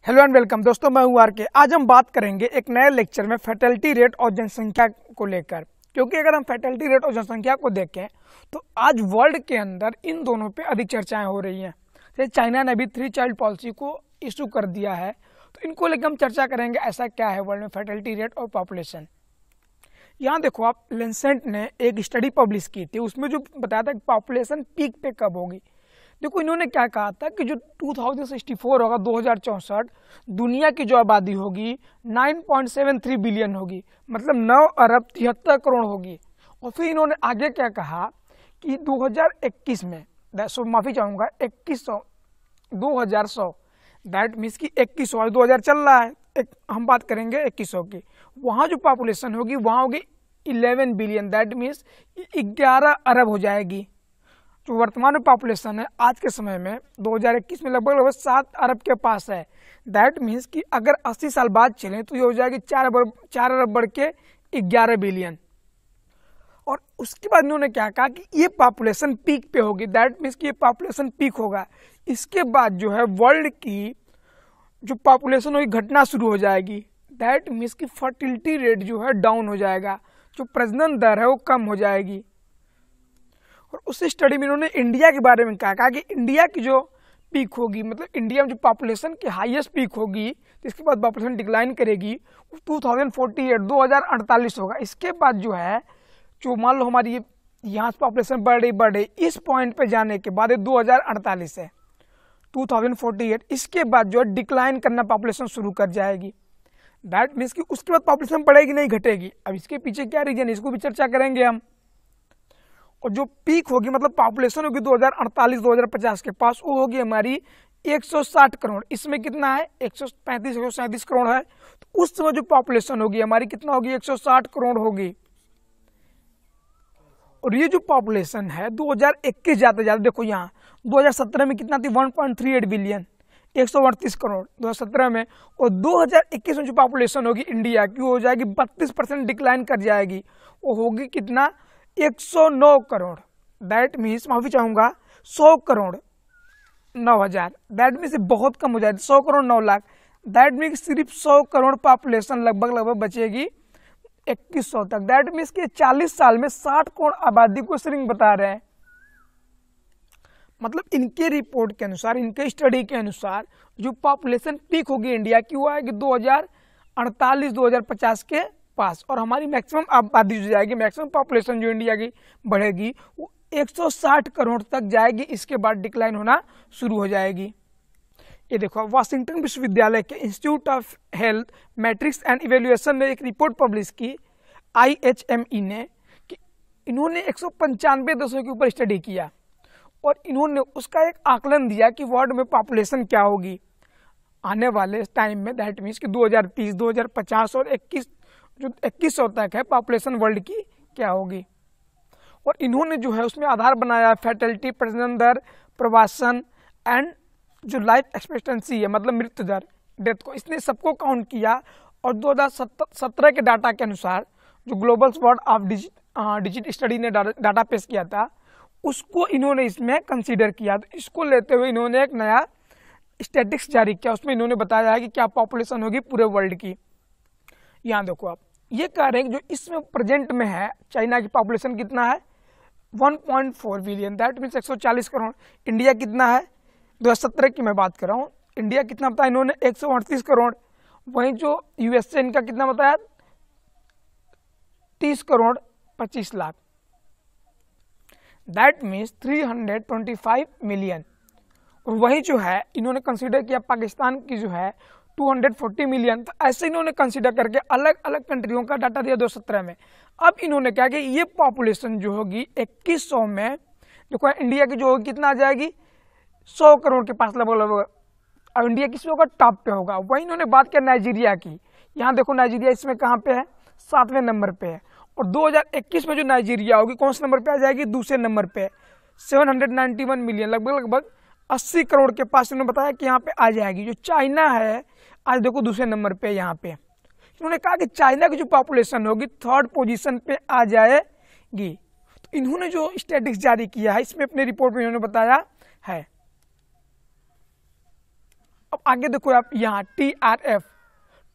Hello and welcome दोस्तों, मैं हूं आर के। आज हम बात करेंगे एक नए लेक्चर में फैटलिटी रेट और जनसंख्या को लेकर, क्योंकि अगर हम फैटलिटी रेट और जनसंख्या को देखें तो आज वर्ल्ड के अंदर इन दोनों पे अधिक चर्चाएं हो रही हैं। जैसे चाइना ने भी 3 चाइल्ड पॉलिसी को इशू कर दिया है, तो इनको लेकर हम चर्चा करेंगे ऐसा क्या है वर्ल्ड में फैटलिटी रेट और पॉपुलेशन। यहाँ देखो आप, लेंसेट ने एक स्टडी पब्लिश की थी, उसमें जो बताया था कि पॉपुलेशन पीक पे कब होगी। देखो इन्होंने क्या कहा था कि जो 2064 होगा 2064, दुनिया की जो आबादी होगी 9.73 बिलियन होगी, मतलब 9 अरब 73 करोड़ होगी। और फिर इन्होंने आगे क्या कहा कि 2021 में, माफी चाहूँगा 2100 दैट मीन्स कि 2100 2000 चल रहा है, हम बात करेंगे 2100 की, वहाँ जो पॉपुलेशन होगी वहाँ होगी 11 बिलियन, दैट मीन्स 11 अरब हो जाएगी। जो वर्तमान में पॉपुलेशन है आज के समय में 2021 में लगभग 7 अरब के पास है। दैट मीन्स कि अगर 80 साल बाद चलें तो ये हो जाएगी 4 अरब बढ़ के 11 बिलियन। और उसके बाद इन्होंने क्या कहा कि ये पॉपुलेशन पीक पे होगी, दैट मीन्स कि ये पॉपुलेशन पीक होगा। इसके बाद जो है वर्ल्ड की जो पॉपुलेशन होगी घटना शुरू हो जाएगी, दैट मीन्स कि फर्टिलिटी रेट जो है डाउन हो जाएगा, जो प्रजनन दर है वो कम हो जाएगी। और उस स्टडी में इन्होंने इंडिया के बारे में कहा कि इंडिया की जो पीक होगी, मतलब इंडिया में जो पॉपुलेशन की हाईएस्ट पीक होगी, इसके बाद पॉपुलेशन डिक्लाइन करेगी 2048 होगा। इसके बाद जो है जो मान लो हमारी यहाँ से पॉपुलेशन बढ़ रही, इस पॉइंट पे जाने के बाद 2048 है 2048, इसके बाद जो है डिक्लाइन करना पॉपुलेशन शुरू कर जाएगी। दैट मीन्स कि उसके बाद पॉपुलेशन बढ़ेगी नहीं घटेगी। अब इसके पीछे क्या रीजन है इसको भी चर्चा करेंगे हम। और जो पीक होगी मतलब पॉपुलेशन होगी 2048-2050 के पास, वो होगी हमारी 160 करोड़। इसमें कितना है 137 करोड़ है, तो उस समय जो पॉपुलेशन होगी हमारी कितना होगी 160 करोड़ होगी। और ये जो पॉपुलेशन है 2021 जाते जाते देखो यहाँ 2017 में कितना थी 1.38 बिलियन, 138 करोड़ 2017 में। और 2021 में जो पॉपुलेशन होगी इंडिया की हो जाएगी 32% डिक्लाइन कर जाएगी, वो होगी कितना 109 करोड़। दैट मीन्स माफी चाहूंगा 100 करोड़ 9,000, दैट मीन्स बहुत कम हो जाएगी 100 करोड़ 9 लाख। दैट मीन्स सिर्फ 100 करोड़ पॉपुलेशन लगभग बचेगी 2100 तक। दैट मीन्स कि 40 साल में 60 करोड़ आबादी को श्रिंक बता रहे हैं। मतलब इनके रिपोर्ट के अनुसार, इनके स्टडी के अनुसार जो पॉपुलेशन पीक होगी इंडिया की वो आएगी 2048-2050 के पास, और हमारी मैक्सिमम आबादी जो जाएगी, मैक्सिमम पॉपुलेशन जो इंडिया की बढ़ेगी वो 160 करोड़ तक जाएगी। इसके बाद डिक्लाइन होना शुरू हो जाएगी। ये देखो वाशिंगटन विश्वविद्यालय के institute of health matrix and evaluation ने एक रिपोर्ट पब्लिश की IHME ने, कि इन्होंने 195 देशों के ऊपर स्टडी किया और इन्होंने उसका एक आकलन दिया कि वर्ल्ड में पॉपुलेशन क्या होगी आने वाले टाइम में। दैट मीन्स कि 2030, 2050 और 2100 तक है पॉपुलेशन वर्ल्ड की क्या होगी। और इन्होंने जो है उसमें आधार बनाया फैटलिटी, प्रजनन दर, प्रवासन एंड जो लाइफ एक्सपेक्टेंसी है मतलब मृत्यु दर, डेथ को, इसने सबको काउंट किया। और 2017 के डाटा के अनुसार जो global world of digit study ने डाटा पेश किया था उसको इन्होंने इसमें कंसीडर किया। तो इसको लेते हुए इन्होंने एक नया स्टैटिस्टिक्स जारी किया, उसमें इन्होंने बताया है कि क्या पॉपुलेशन होगी पूरे वर्ल्ड की। यहाँ देखो आप, ये कह रहे हैं कि जो इसमें प्रेजेंट में है चाइना की पॉपुलेशन कितना है 1.4 billion, that means 140 crore. India कितना है 2017 की मैं बात कर रहा हूँ, इंडिया कितना बताया इन्होंने 138 करोड़। वहीं जो USA इनका कितना बताया 30 crore 25 lakh, that means 325 million. और वही जो है इन्होंने कंसीडर किया पाकिस्तान की जो है 240 मिलियन। तो ऐसे इन्होंने कंसीडर करके अलग अलग कंट्रियों का डाटा दिया 2017 में। अब इन्होंने क्या कि ये पॉपुलेशन जो होगी 2100 में देखो इंडिया की जो होगी कितना आ जाएगी 100 करोड़ के पास लगभग। अब इंडिया किस होगा टॉप पे होगा। वही इन्होंने बात किया नाइजीरिया की, यहाँ देखो नाइजीरिया इसमें कहाँ पे है 7वें नंबर पे है। और 2021 में जो नाइजीरिया होगी कौन से नंबर पे आ जाएगी दूसरे नंबर पे 791 मिलियन, लगभग 80 करोड़ के पास इन्होंने बताया कि यहाँ पे आ जाएगी। जो चाइना है आज देखो दूसरे नंबर पे, यहाँ पे इन्होंने कहा कि चाइना की जो पॉपुलेशन होगी 3rd पोजीशन पे आ जाएगी। तो इन्होंने जो स्टैटिस्टिक्स जारी किया है इसमें अपने रिपोर्ट में इन्होंने बताया है। अब आगे देखो आप यहाँ TRF,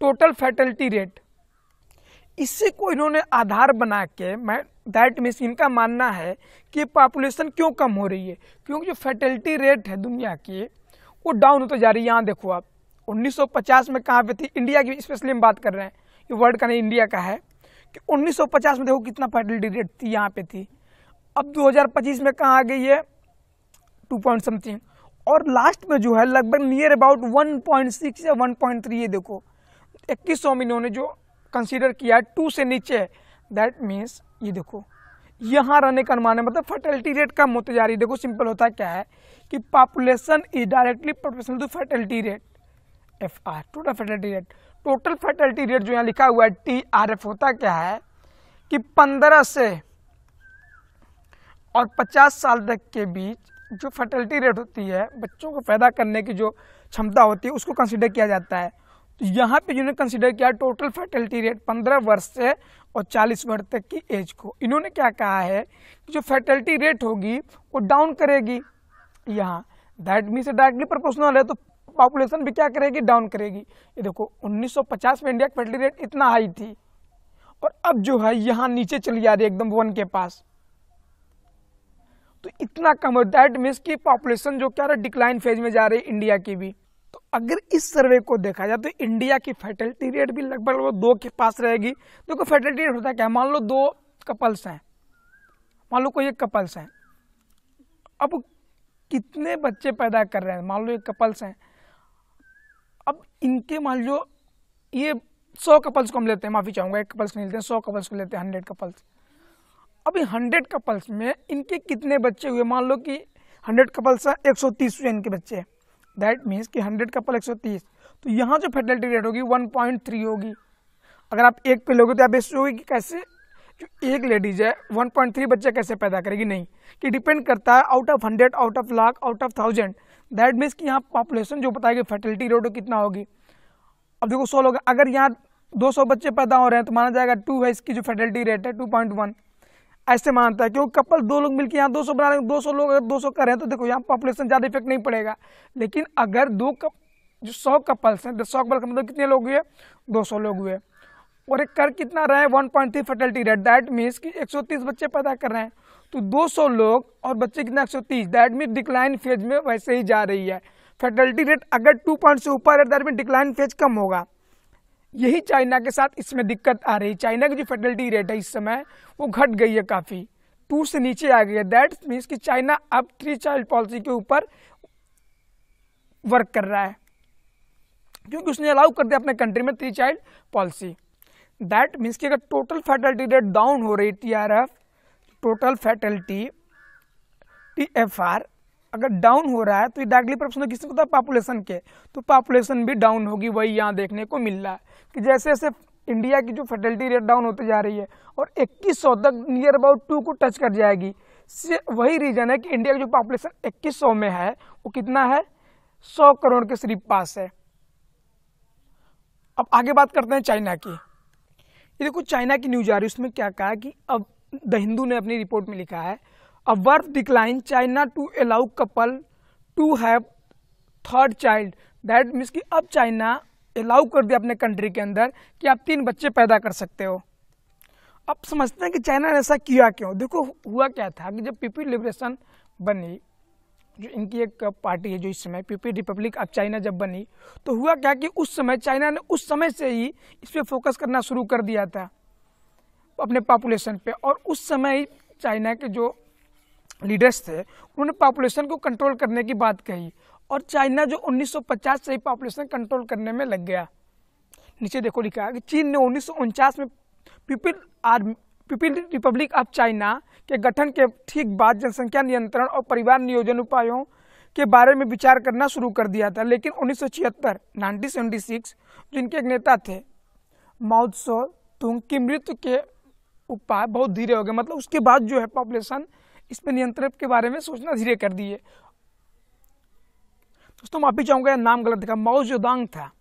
टोटल फैटलिटी रेट, इसी को इन्होंने आधार बना के दैट मीन्स इनका मानना है कि पॉपुलेशन क्यों कम हो रही है, क्योंकि जो फैटलिटी रेट है दुनिया की वो डाउन होते जा रही है। यहाँ देखो आप 1950 में कहाँ पे थी, इंडिया की स्पेशली हम बात कर रहे हैं, ये वर्ल्ड का नहीं इंडिया का है, कि 1950 में देखो कितना फर्टिलिटी रेट थी, यहाँ पे थी। अब 2025 में कहाँ आ गई है, 2 पॉइंट समथिंग, और लास्ट में जो है लगभग नियर अबाउट 1.6 या 1.3। ये देखो 2100 में इन्होंने जो कंसीडर किया 2 से नीचे, दैट मीन्स ये देखो यहाँ रहने का अनुमान है, मतलब फर्टिलिटी रेट कम होते जा रही है। देखो सिंपल होता क्या है कि population is directly proportional to fertility rate, FR, total fertility rate. Total fertility rate जो यहाँ लिखा हुआ है TRF होता क्या है कि 15 से और 50 साल तक के बीच जो फर्टिलिटी रेट होती है, बच्चों को पैदा करने की जो क्षमता होती है, उसको कंसीडर किया जाता है। तो यहाँ पे जिन्होंने कंसीडर किया टोटल फर्टिलिटी रेट 15 वर्ष से और 40 वर्ष तक की एज को, इन्होंने क्या कहा है कि जो फर्टिलिटी रेट होगी वो डाउन करेगी यहाँ, दैट मीन्स डायरेक्टली प्रोपोर्शनल है, तो पॉपुलेशन भी क्या करेगी, डाउन करेगी। ये देखो 1950 में इंडिया की फर्टिलिटी रेट इतना हाई थी और अब जो है यहाँ नीचे चली जा रही है एकदम 1 के पास, तो इतना कम है, दैट मीन्स की पॉपुलेशन जो क्या है डिक्लाइन फेज में जा रही है इंडिया की भी। तो अगर इस सर्वे को देखा जाए तो इंडिया की फर्टिलिटी रेट भी लगभग 2 के पास रहेगी। देखो फर्टिलिटी रेट होता है क्या, मान लो 2 कपल्स हैं, मान लो कोई एक कपल्स हैं, अब कितने बच्चे पैदा कर रहे हैं, मान लो एक कपल्स हैं, अब इनके मान लो ये 100 कपल्स को हम लेते हैं, माफी चाहूंगा, एक कपल्स नहीं लेते हैं, 100 कपल्स को लेते हैं, 100 कपल्स। अभी 100 कपल्स में इनके कितने बच्चे हुए, मान लो कि 100 कपल्स हैं, 130 हुए इनके बच्चे, दैट मीन्स कि 100 कपल 130, तो यहाँ जो फर्टिलिटी रेट होगी 1.3 होगी। अगर आप एक पे लोगे तो आप बेस्ट होगी कि कैसे जो एक लेडीज है 1.3 बच्चे कैसे पैदा करेगी, नहीं, कि डिपेंड करता है out of 100, out of lakh, out of 1000, that means कि यहाँ पॉपुलेशन जो बताएगी फर्टिलिटी रेट कितना होगी। अब देखो 100 लोग, अगर यहाँ 200 बच्चे पैदा हो रहे हैं तो माना जाएगा 2 है इसकी जो फर्टिलिटी रेट है 2.1, ऐसे मानता है, क्योंकि कपल 2 लोग मिलकर यहाँ 200 बना रहे हैं, 200 लोग अगर 200 कर रहे हैं तो देखो यहाँ पॉपुलेशन ज़्यादा इफेक्ट नहीं पड़ेगा। लेकिन अगर जो 100 कपल्स हैं, 100 कपल का मतलब कितने लोग हुए, 200 लोग हुए, और एक कर कितना रहे 1.3 फर्टिलिटी रेट, दैट मीन्स कि 130 बच्चे पैदा कर रहे हैं, तो 200 लोग और बच्चे कितना 130, दैट मीन्स डिक्लाइन फेज में वैसे ही जा रही है। फर्टिलिटी रेट अगर 2 पॉइंट से ऊपर है दैट मीन्स डिक्लाइन फेज कम होगा। यही चाइना के साथ इसमें दिक्कत आ रही है, चाइना की जो फर्टिलिटी रेट है इस समय वो घट गई है काफ़ी, 2 से नीचे आ गई है, दैट मीन्स कि चाइना अब 3 चाइल्ड पॉलिसी के ऊपर वर्क कर रहा है, क्योंकि उसने अलाउ कर दिया अपने कंट्री में 3 चाइल्ड पॉलिसी। दैट मीन्स कि अगर टोटल फर्टिलिटी रेट डाउन हो रही, TRF, टोटल फर्टिलिटी TFR अगर डाउन हो रहा है तो ये डायरेक्टली प्रोपोर्शनल किससे होता है, पॉपुलेशन के, तो पॉपुलेशन भी डाउन होगी। वही यहाँ देखने को मिल रहा है कि जैसे जैसे इंडिया की जो फर्टिलिटी रेट डाउन होती जा रही है और 2100 तक नियर अबाउट 2 को टच कर जाएगी, वही रीजन है कि इंडिया की जो पॉपुलेशन 2100 में है वो कितना है, 100 करोड़ के करीब पास है। अब आगे बात करते हैं चाइना की। ये देखो चाइना की न्यूज आ रही है, उसमें क्या कहा कि अब द हिंदू ने अपनी रिपोर्ट में लिखा है, a work decline China to allow couple to have 3rd child, that means कि अब चाइना अलाउ कर दिया अपने कंट्री के अंदर कि आप 3 बच्चे पैदा कर सकते हो। अब समझते हैं कि चाइना ने ऐसा किया क्यों। देखो हुआ क्या था कि जब पीपल लिबरेशन बनी, जो इनकी एक पार्टी है जो इस समय पीपल रिपब्लिक ऑफ चाइना जब बनी, तो हुआ क्या कि उस समय चाइना ने उस समय से ही इस पर फोकस करना शुरू कर दिया था अपने पॉपुलेशन पे, और उस समय ही चाइना के जो लीडर्स थे उन्होंने पॉपुलेशन को कंट्रोल करने की बात कही, और चाइना जो 1950 से ही पॉपुलेशन कंट्रोल करने में लग गया। नीचे देखो लिखा है कि चीन ने 1949 में पीपल रिपब्लिक ऑफ चाइना के गठन के ठीक बाद जनसंख्या नियंत्रण और परिवार नियोजन उपायों के बारे में विचार करना शुरू कर दिया था। लेकिन 1976 जो इनके एक नेता थे माओ त्से-तुंग की मृत्यु के उपाय बहुत धीरे हो गए, मतलब उसके बाद जो है पॉपुलेशन इस पे नियंत्रण के बारे में सोचना धीरे कर दिए। दोस्तों माफी चाहूंगा नाम गलत देखा, माओ जेडोंग था,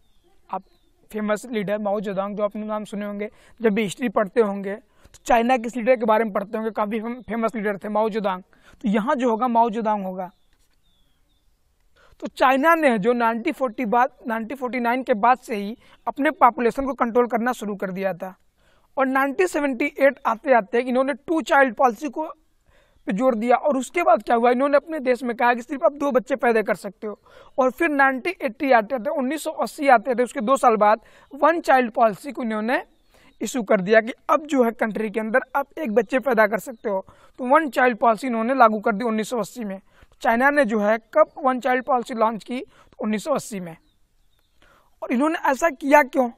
आप फेमस लीडर माओ जेडोंग जो आपने नाम सुने होंगे जब भी हिस्ट्री पढ़ते होंगे, तो चाइना के लीडर के बारे में पढ़ते होंगे, काफी फेमस लीडर थे माओ जेडोंग, तो यहाँ जो होगा माओ जेडोंग होगा। तो चाइना ने जो 1949 के बाद से ही अपने पॉपुलेशन को कंट्रोल करना शुरू कर दिया था और 1978 आते आते इन्होंने 2 चाइल्ड पॉलिसी को पे जोर दिया। और उसके बाद क्या हुआ, इन्होंने अपने देश में कहा कि सिर्फ आप 2 बच्चे पैदा कर सकते हो। और फिर 1980 आते थे, 1980 आते थे, उसके 2 साल बाद 1 चाइल्ड पॉलिसी को इन्होंने इशू कर दिया कि अब जो है कंट्री के अंदर आप 1 बच्चे पैदा कर सकते हो। तो 1 चाइल्ड पॉलिसी इन्होंने लागू कर दी 1980 में। चाइना ने जो है कब 1 चाइल्ड पॉलिसी लॉन्च की, तो 1980 में। और इन्होंने ऐसा किया क्यों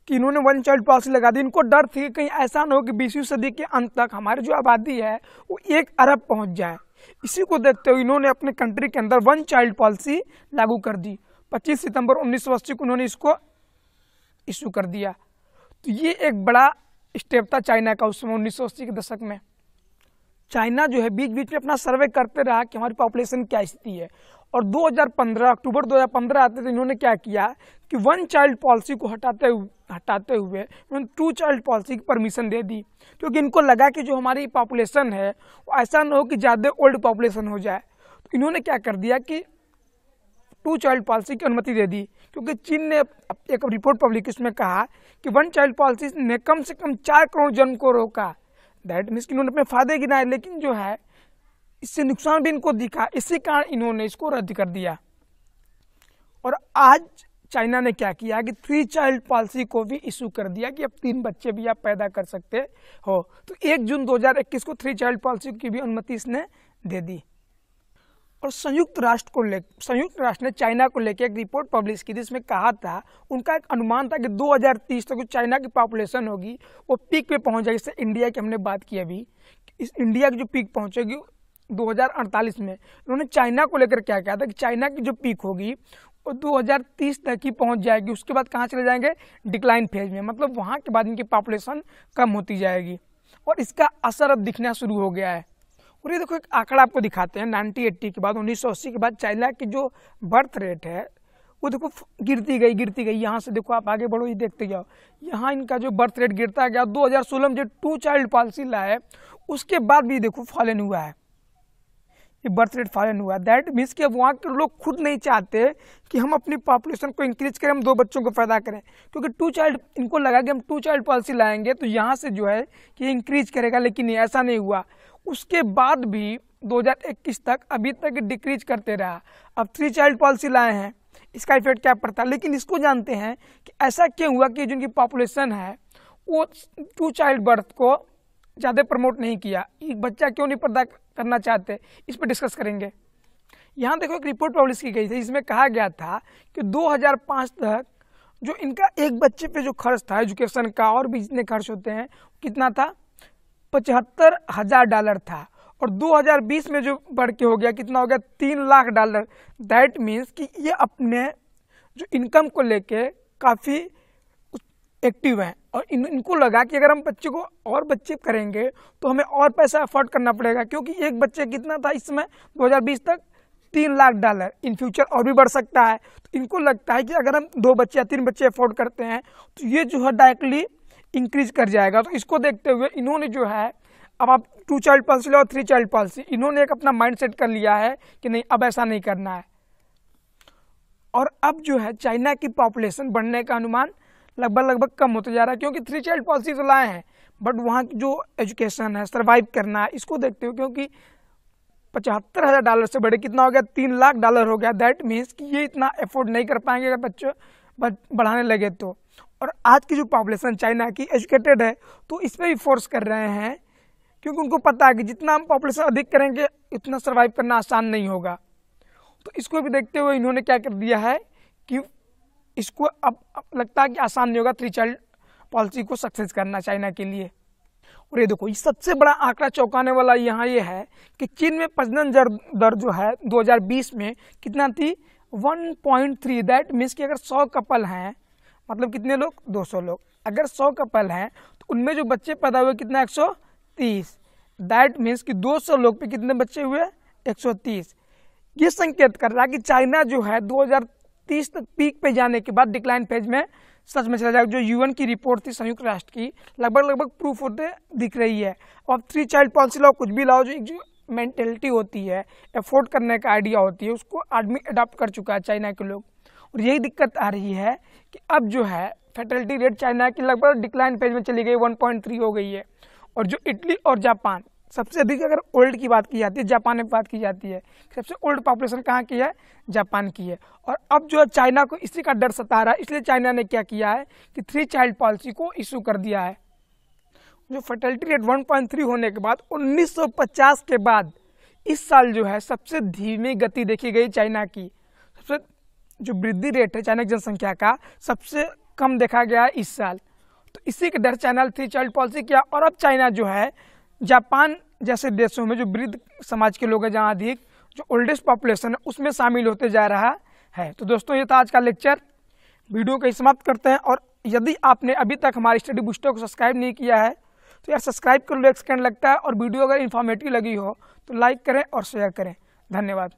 कि इन्होंने 1 चाइल्ड पॉलिसी लगा दी? इनको डर थी कि कहीं ऐसा ना हो कि 20वीं सदी के अंत तक हमारी जो आबादी है वो 1 अरब पहुंच जाए। इसी को देखते हुए इन्होंने अपने कंट्री के अंदर 1 चाइल्ड पॉलिसी लागू कर दी। 25 सितंबर 1980 को उन्होंने इसको इशू कर दिया। तो ये एक बड़ा स्टेप था चाइना का उस समय 1980 के दशक में। चाइना जो है बीच बीच में अपना सर्वे करते रहा कि हमारी पॉपुलेशन क्या स्थिति है। और 2015 अक्टूबर 2015 आते थे, इन्होंने क्या किया कि 1 चाइल्ड पॉलिसी को हटाते हुए उन्होंने 2 चाइल्ड पॉलिसी की परमिशन दे दी, क्योंकि इनको लगा कि जो हमारी पॉपुलेशन है वो ऐसा ना हो कि ज़्यादा ओल्ड पॉपुलेशन हो जाए। तो इन्होंने क्या कर दिया कि 2 चाइल्ड पॉलिसी की अनुमति दे दी, क्योंकि चीन ने एक रिपोर्ट पब्लिक उसमें कहा कि 1 चाइल्ड पॉलिसी ने कम से कम 4 करोड़ जन्म को रोका। दैट मीन्स कि इन्होंने अपने फायदे गिनाए, लेकिन जो है इससे नुकसान भी इनको दिखा। इसी कारण इन्होंने इसको रद्द कर दिया। और आज चाइना ने क्या किया कि 3 चाइल्ड पॉलिसी को भी इशू कर दिया कि अब 3 बच्चे भी आप पैदा कर सकते हो। तो 1 जून 2021 को 3 चाइल्ड पॉलिसी की भी अनुमति इसने दे दी। और संयुक्त राष्ट्र ने चाइना को लेकर एक रिपोर्ट पब्लिश की, जिसमें कहा था, उनका एक अनुमान था कि 2030 तक जो चाइना की पॉपुलेशन होगी वो पीक पे पहुंच जाएगी। जैसे इंडिया की हमने बात की अभी, इस इंडिया की जो पीक पहुंचेगी 2048 में। उन्होंने चाइना को लेकर क्या कहा था कि चाइना की जो पीक होगी वो 2030 तक ही पहुंच जाएगी। उसके बाद कहाँ चले जाएंगे, डिक्लाइन फेज में, मतलब वहाँ के बाद इनकी पॉपुलेशन कम होती जाएगी। और इसका असर अब दिखना शुरू हो गया है। और ये देखो एक आंकड़ा आपको दिखाते हैं, 1980 के बाद 1980 के बाद चाइना की जो बर्थ रेट है वो देखो गिरती गई। यहाँ से देखो आप आगे बढ़ो, ये देखते जाओ, यहाँ इनका जो बर्थ रेट गिरता गया। 2016 में जो 2 चाइल्ड पॉलिसी लाए उसके बाद भी देखो फॉलन हुआ है, ये बर्थ रेट फॉलन हुआ। दैट मीन्स कि अब वहाँ के लोग खुद नहीं चाहते कि हम अपनी पॉपुलेशन को इंक्रीज करें, हम 2 बच्चों को पैदा करें, क्योंकि 2 चाइल्ड, इनको लगा कि हम 2 चाइल्ड पॉलिसी लाएंगे तो यहाँ से जो है कि इंक्रीज करेगा, लेकिन ऐसा नहीं हुआ। उसके बाद भी 2021 तक अभी तक डिक्रीज करते रहा। अब 3 चाइल्ड पॉलिसी लाए हैं, इसका इफेक्ट क्या पड़ता है, लेकिन इसको जानते हैं कि ऐसा क्यों हुआ कि जिनकी पॉपुलेशन है वो 2 चाइल्ड बर्थ को ज़्यादा प्रमोट नहीं किया, एक बच्चा क्यों नहीं पैदा करना चाहते, इस पर डिस्कस करेंगे। यहाँ देखो एक रिपोर्ट पब्लिश की गई थी, इसमें कहा गया था कि 2005 तक जो इनका एक बच्चे पे जो खर्च था एजुकेशन का और भी जितने खर्च होते हैं कितना था, $75,000 था। और 2020 में जो बढ़ के हो गया, कितना हो गया, $3 लाख। दैट मीन्स कि ये अपने जो इनकम को लेके काफ़ी एक्टिव हैं। और इनको लगा कि अगर हम बच्चे को और बच्चे करेंगे तो हमें और पैसा अफोर्ड करना पड़ेगा, क्योंकि एक बच्चे कितना था इस समय 2020 तक, $3 लाख। इन फ्यूचर और भी बढ़ सकता है। तो इनको लगता है कि अगर हम 2 बच्चे या 3 बच्चे अफोर्ड करते हैं तो ये जो है डायरेक्टली इंक्रीज कर जाएगा। तो इसको देखते हुए इन्होंने जो है, अब आप 2 चाइल्ड पॉलिसी लो और 3 चाइल्ड पॉलिसी, इन्होंने एक अपना माइंड सेट कर लिया है कि नहीं अब ऐसा नहीं करना है। और अब जो है चाइना की पॉपुलेशन बढ़ने का अनुमान लगभग कम होता जा रहा है, क्योंकि 3 चाइल्ड पॉलिसी तो लाए हैं, बट वहाँ की जो एजुकेशन है, सर्वाइव करना है, इसको देखते हुए, क्योंकि $75,000 से बढ़े कितना हो गया, $3 लाख हो गया। दैट मीन्स कि ये इतना अफोर्ड नहीं कर पाएंगे अगर बच्चे बढ़ाने लगे तो। और आज की जो पॉपुलेशन चाइना की एजुकेटेड है तो इस पर भी फोर्स कर रहे हैं, क्योंकि उनको पता है कि जितना हम पॉपुलेशन अधिक करेंगे उतना सर्वाइव करना आसान नहीं होगा। तो इसको भी देखते हुए इन्होंने क्या कर दिया है कि इसको अब लगता है कि आसान नहीं होगा 3 चाइल्ड पॉलिसी को सक्सेस करना चाइना के लिए। और ये देखो, ये सबसे बड़ा आंकड़ा चौंकाने वाला यहाँ ये है कि चीन में प्रजनन दर जो है 2020 में कितना थी, 1.3। दैट मीन्स कि अगर 100 कपल हैं, मतलब कितने लोग, 200 लोग, अगर 100 कपल हैं तो उनमें जो बच्चे पैदा हुए कितना, 130। दैट मीन्स कि 200 लोग पे कितने बच्चे हुए, 130। ये संकेत कर रहा है कि चाइना जो है 2030 तक पीक पे जाने के बाद डिक्लाइन फेज में सच में चला जाएगा। जो यूएन की रिपोर्ट थी संयुक्त राष्ट्र की, लगभग प्रूफ होते दिख रही है। और 3 चाइल्ड पॉलिसी लाओ, कुछ भी लाओ, जो मेंटेलिटी होती है, एफोर्ड करने का आइडिया होती है, उसको आदमी अडॉप्ट कर चुका है चाइना के लोग। और यही दिक्कत आ रही है कि अब जो है फर्टिलिटी रेट चाइना की लगभग डिक्लाइन फेज में चली गई, 1.3 हो गई है। और जो इटली और जापान सबसे अधिक, अगर ओल्ड की बात की जाती है, जापान में बात की जाती है, सबसे ओल्ड पॉपुलेशन कहाँ की है, जापान की है। और अब जो है चाइना को इसी का डर सता रहा है, इसलिए चाइना ने क्या किया है कि 3 चाइल्ड पॉलिसी को इशू कर दिया है। जो फर्टिलिटी रेट 1.3 होने के बाद 1950 के बाद इस साल जो है सबसे धीमी गति देखी गई चाइना की। सबसे जो वृद्धि रेट है चाइना की जनसंख्या का सबसे कम देखा गया है इस साल। तो इसी के डर चाइना 3 चाइल्ड पॉलिसी किया। और अब चाइना जो है जापान जैसे देशों में जो वृद्ध समाज के लोग हैं, जहाँ अधिक जो ओल्डेस्ट पॉपुलेशन है, उसमें शामिल होते जा रहा है। तो दोस्तों ये था आज का लेक्चर, वीडियो को समाप्त करते हैं। और यदि आपने अभी तक हमारे स्टडी बूस्टर को सब्सक्राइब नहीं किया है तो यार सब्सक्राइब कर लो, 1 सेकंड लगता है। और वीडियो अगर इन्फॉर्मेटिव लगी हो तो लाइक करें और शेयर करें। धन्यवाद।